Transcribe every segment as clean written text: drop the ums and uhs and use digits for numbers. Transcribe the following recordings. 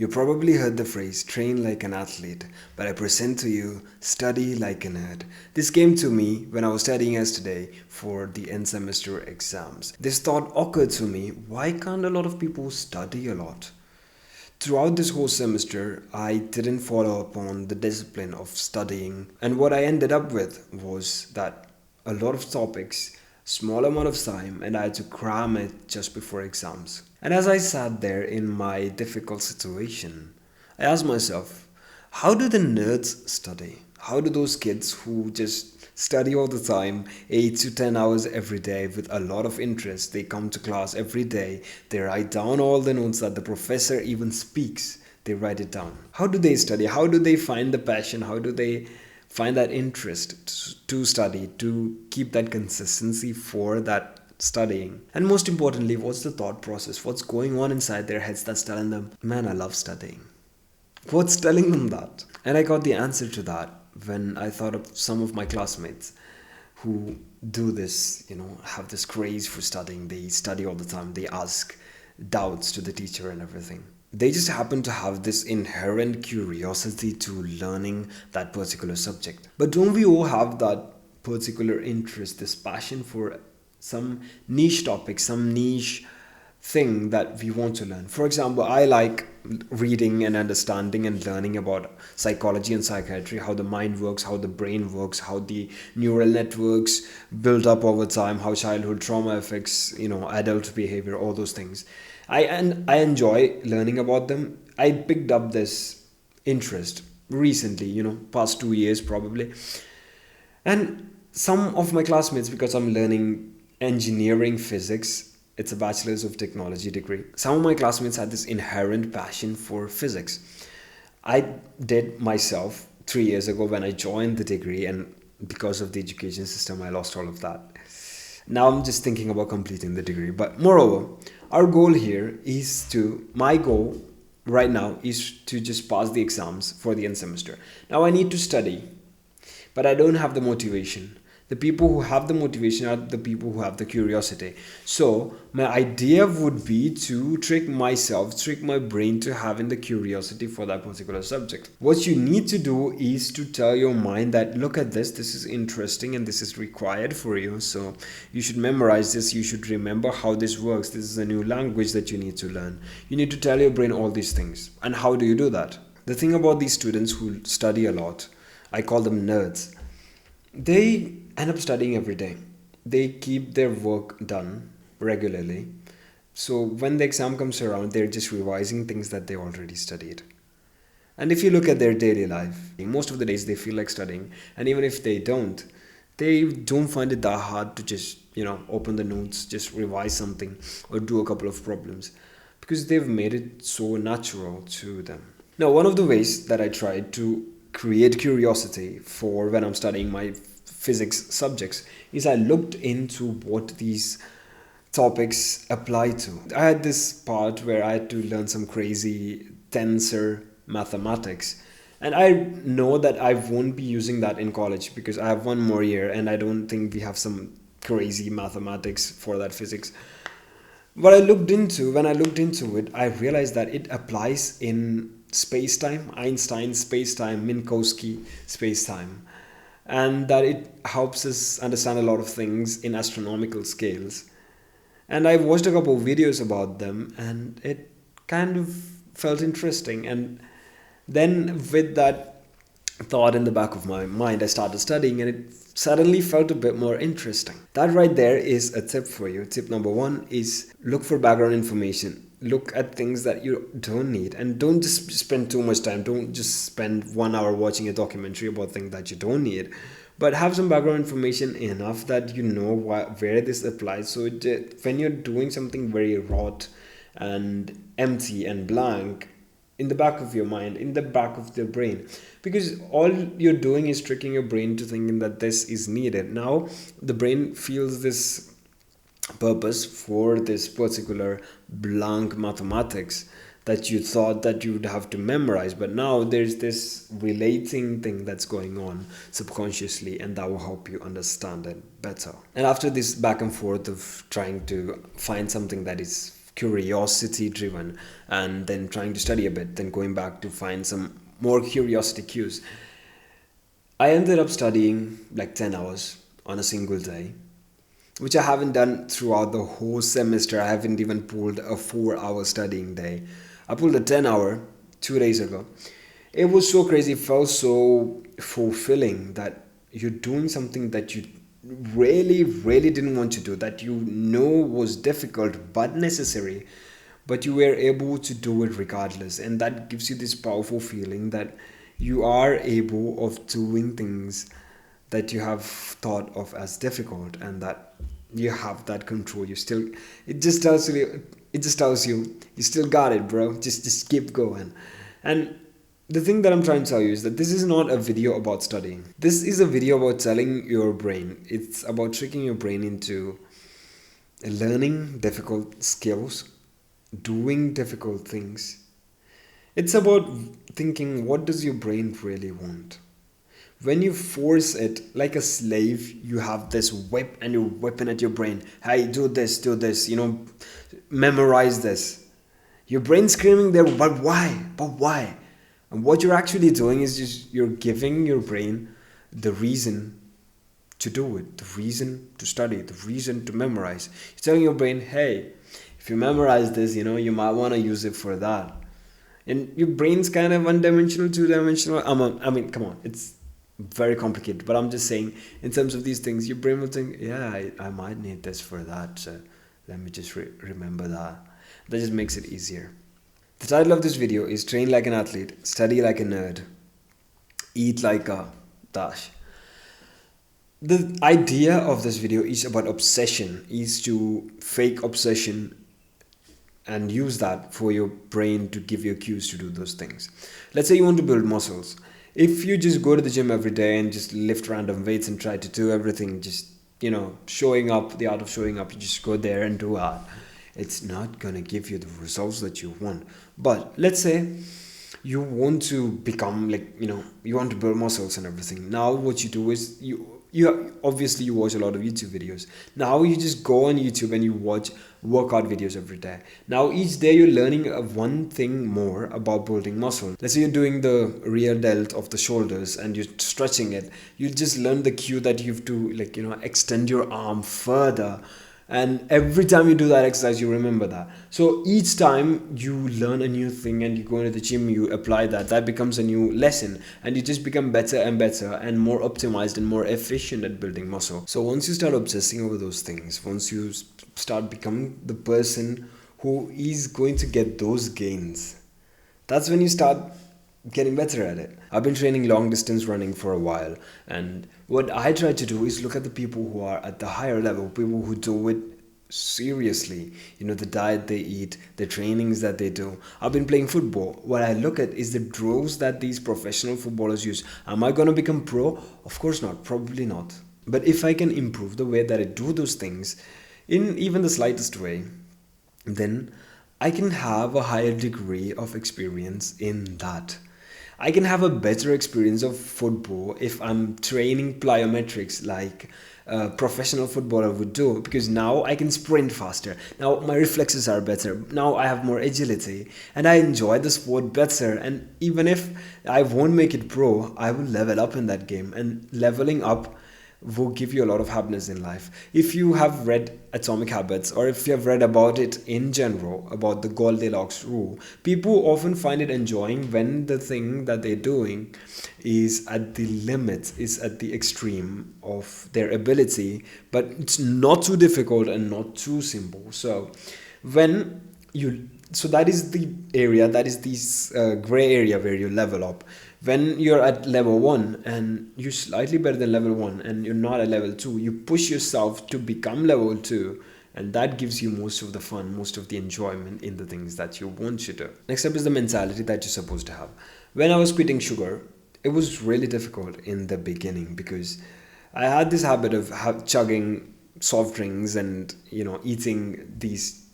You probably heard the phrase, train like an athlete, but I present to you, study like a nerd. This came to me when I was studying yesterday for the end semester exams. This thought occurred to me, why can't a lot of people study a lot? Throughout this whole semester, I didn't follow upon the discipline of studying, and what I ended up with was that a lot of topics, small amount of time, and I had to cram it just before exams. And as I sat there in my difficult situation, I asked myself, how do the nerds study? How do those kids who just study all the time, 8 to 10 hours every day with a lot of interest, they come to class every day, they write down all the notes that the professor even speaks, they write it down. How do they study? How do they find the passion? How do they find that interest to study, to keep that consistency for that studying? And most importantly, what's the thought process? What's going on inside their heads that's telling them, man, I love studying? What's telling them that? And I got the answer to that when I thought of some of my classmates who do this, have this craze for studying. They study all the time. They ask doubts to the teacher and everything. They just happen to have this inherent curiosity to learning that particular subject. But don't we all have that particular interest, this passion for some niche topic, some niche thing that we want to learn? For example, I like reading and understanding and learning about psychology and psychiatry, how the mind works, how the brain works, how the neural networks build up over time, how childhood trauma affects, adult behavior, all those things. I enjoy learning about them. I picked up this interest recently, past 2 years probably. And some of my classmates, because I'm learning engineering physics, it's a bachelor's of technology degree. Some of my classmates had this inherent passion for physics. I did myself 3 years ago when I joined the degree, and because of the education system, I lost all of that. Now I'm just thinking about completing the degree. But moreover, my goal right now is to just pass the exams for the end semester. Now I need to study, but I don't have the motivation. The people who have the motivation are the people who have the curiosity. So my idea would be to trick my brain to having the curiosity for that particular subject. What you need to do is to tell your mind that, look at this is interesting and this is required for you. So you should memorize this. You should remember how this works. This is a new language that you need to learn. You need to tell your brain all these things. And how do you do that? The thing about these students who study a lot, I call them nerds. They end up studying every day. They keep their work done regularly. So when the exam comes around, they're just revising things that they already studied. And if you look at their daily life, most of the days they feel like studying. And even if they don't find it that hard to just, open the notes, just revise something or do a couple of problems, because they've made it so natural to them. Now, one of the ways that I tried to create curiosity for when I'm studying my physics subjects is I looked into what these topics apply to. I had this part where I had to learn some crazy tensor mathematics, and I know that I won't be using that in college because I have one more year and I don't think we have some crazy mathematics for that physics. When I looked into it, I realized that it applies in space-time, Einstein's space-time, Minkowski space-time, and that it helps us understand a lot of things in astronomical scales. And I watched a couple of videos about them, and it kind of felt interesting. And then with that thought in the back of my mind, I started studying, and it suddenly felt a bit more interesting. That right there is a tip for you. Tip number 1 is look for background information. Look at things that you don't need, and don't just spend too much time. Don't just spend 1 hour watching a documentary about things that you don't need, but have some background information enough that you know where this applies. So when you're doing something very raw and empty and blank, in the back of your mind, in the back of the brain, because all you're doing is tricking your brain to thinking that this is needed. Now the brain feels this purpose for this particular blank mathematics that you thought that you would have to memorize, but now there's this relating thing that's going on subconsciously, and that will help you understand it better. And after this back and forth of trying to find something that is curiosity driven, and then trying to study a bit, then going back to find some more curiosity cues. I ended up studying like 10 hours on a single day, which I haven't done throughout the whole semester. I haven't even pulled a 4 hour studying day. I pulled a 10 hour 2 days ago. It was so crazy. It felt so fulfilling that you're doing something that you really, really didn't want to do, that you know was difficult but necessary, but you were able to do it regardless. And that gives you this powerful feeling that you are able of doing things that you have thought of as difficult, and that you have that control. You still, it just tells you you still got it, bro. Just keep going. And the thing that I'm trying to tell you is that this is not a video about studying. This is a video about telling your brain. It's about tricking your brain into learning difficult skills, doing difficult things. It's about thinking, what does your brain really want? When you force it like a slave, you have this whip and you're whipping at your brain. Hey, do this, memorize this. Your brain's screaming there, but why? But why? And what you're actually doing is just you're giving your brain the reason to do it, the reason to study, the reason to memorize. You're telling your brain, hey, if you memorize this, you might want to use it for that. And your brain's kind of one-dimensional, two-dimensional. I mean, come on, it's very complicated. But I'm just saying, in terms of these things, your brain will think, yeah, I might need this for that. So let me just remember that. That just makes it easier. The title of this video is Train Like an Athlete, Study Like a Nerd, Eat Like a Dash. The idea of this video is about obsession, is to fake obsession and use that for your brain to give you cues to do those things. Let's say you want to build muscles. If you just go to the gym every day and just lift random weights and try to do everything, just, showing up, the art of showing up, you just go there and do that, it's not going to give you the results that you want. But let's say you want to become you want to build muscles and everything. Now what you do is you obviously you watch a lot of YouTube videos. Now you just go on YouTube and you watch workout videos every day. Now each day you're learning one thing more about building muscle. Let's say you're doing the rear delt of the shoulders and you're stretching it. You just learn the cue that you have to extend your arm further. And every time you do that exercise, you remember that. So each time you learn a new thing and you go into the gym, you apply that becomes a new lesson. And you just become better and better and more optimized and more efficient at building muscle. So once you start obsessing over those things, once you start becoming the person who is going to get those gains, that's when you start getting better at it. I've been training long distance running for a while, and what I try to do is look at the people who are at the higher level, people who do it seriously, the diet they eat, the trainings that they do. I've been playing football. What I look at is the drills that these professional footballers use. Am I going to become pro? Of course not, probably not. But if I can improve the way that I do those things in even the slightest way, then I can have a higher degree of experience in that. I can have a better experience of football if I'm training plyometrics like a professional footballer would do, because now I can sprint faster. Now my reflexes are better. Now I have more agility and I enjoy the sport better. And even if I won't make it pro, I will level up in that game, and leveling up will give you a lot of happiness in life. If you have read Atomic Habits, or if you have read about it in general, about the Goldilocks rule, people often find it enjoying when the thing that they're doing is at the limit, is at the extreme of their ability, but it's not too difficult and not too simple. So that is the area, that is this gray area where you level up. When you're at level 1 and you're slightly better than level 1 and you're not at level 2, you push yourself to become level 2, and that gives you most of the fun, most of the enjoyment in the things that you want to do. Next up is the mentality that you're supposed to have. When I was quitting sugar, it was really difficult in the beginning because I had this habit of chugging soft drinks and eating these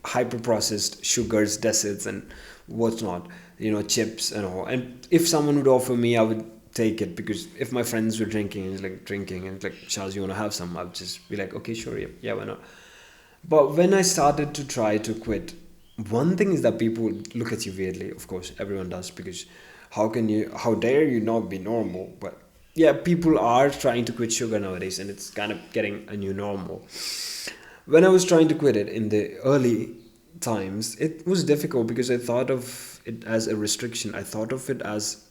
hyper processed sugars, desserts and whatnot, chips and all. And if someone would offer me, I would take it, because if my friends were drinking and it's like, Charles, you want to have some? I'd just be like, okay, sure, yeah, why not? But when I started to try to quit, one thing is that people look at you weirdly. Of course, everyone does, because how dare you not be normal? But yeah, people are trying to quit sugar nowadays, and it's kind of getting a new normal. When I was trying to quit it in the early times, it was difficult because I thought of it as a restriction. I thought of it as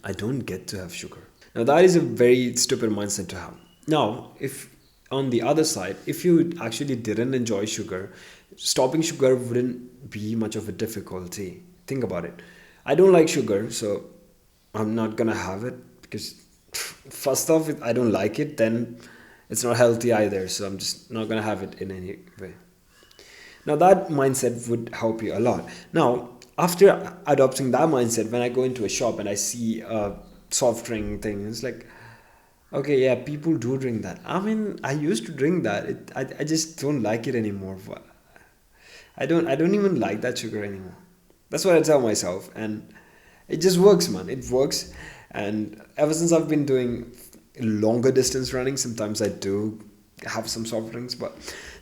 I don't get to have sugar. Now, that is a very stupid mindset to have. Now, if on the other side, if you actually didn't enjoy sugar, stopping sugar wouldn't be much of a difficulty. Think about it. I don't like sugar, so I'm not gonna have it because, first off, if I don't like it, then it's not healthy either, so I'm just not gonna have it in any way. Now, that mindset would help you a lot. Now, after adopting that mindset, when I go into a shop and I see a soft drink thing, it's like, okay, yeah, people do drink that. I mean, I used to drink that. I just don't like it anymore. I don't even like that sugar anymore. That's what I tell myself, and it just works, man. It works, and ever since I've been doing longer distance running, sometimes I do have some soft drinks. But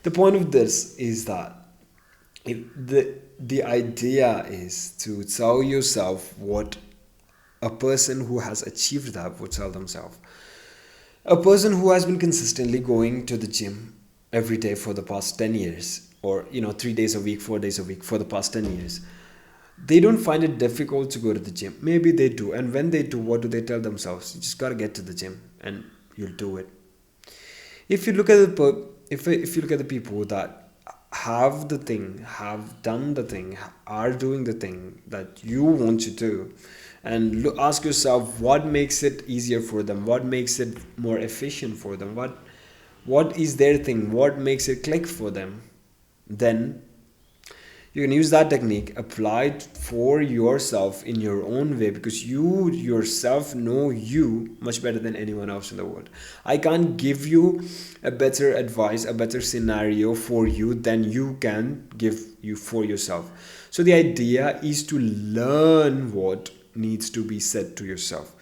the point of this is that if the idea is to tell yourself what a person who has achieved that would tell themselves. A person who has been consistently going to the gym every day for the past 10 years, or 3 days a week, 4 days a week for the past 10 years, they don't find it difficult to go to the gym. Maybe they do, and when they do, what do they tell themselves? You just got to get to the gym and you'll do it. If you look at if you look at the people that have the thing, have done the thing, are doing the thing that you want to do, and ask yourself what makes it easier for them, what makes it more efficient for them, what is their thing, what makes it click for them, then you can use that technique, apply it for yourself in your own way, because you yourself know you much better than anyone else in the world. I can't give you a better advice, a better scenario for you than you can give you for yourself. So the idea is to learn what needs to be said to yourself.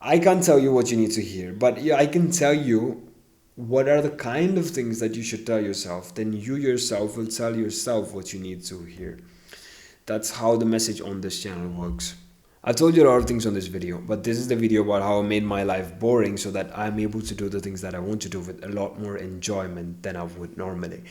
I can't tell you what you need to hear, but yeah, I can tell you what are the kind of things that you should tell yourself. Then you yourself will tell yourself what you need to hear. That's how the message on this channel works. I told you a lot of things on this video, but this is the video about how I made my life boring so that I'm able to do the things that I want to do with a lot more enjoyment than I would normally.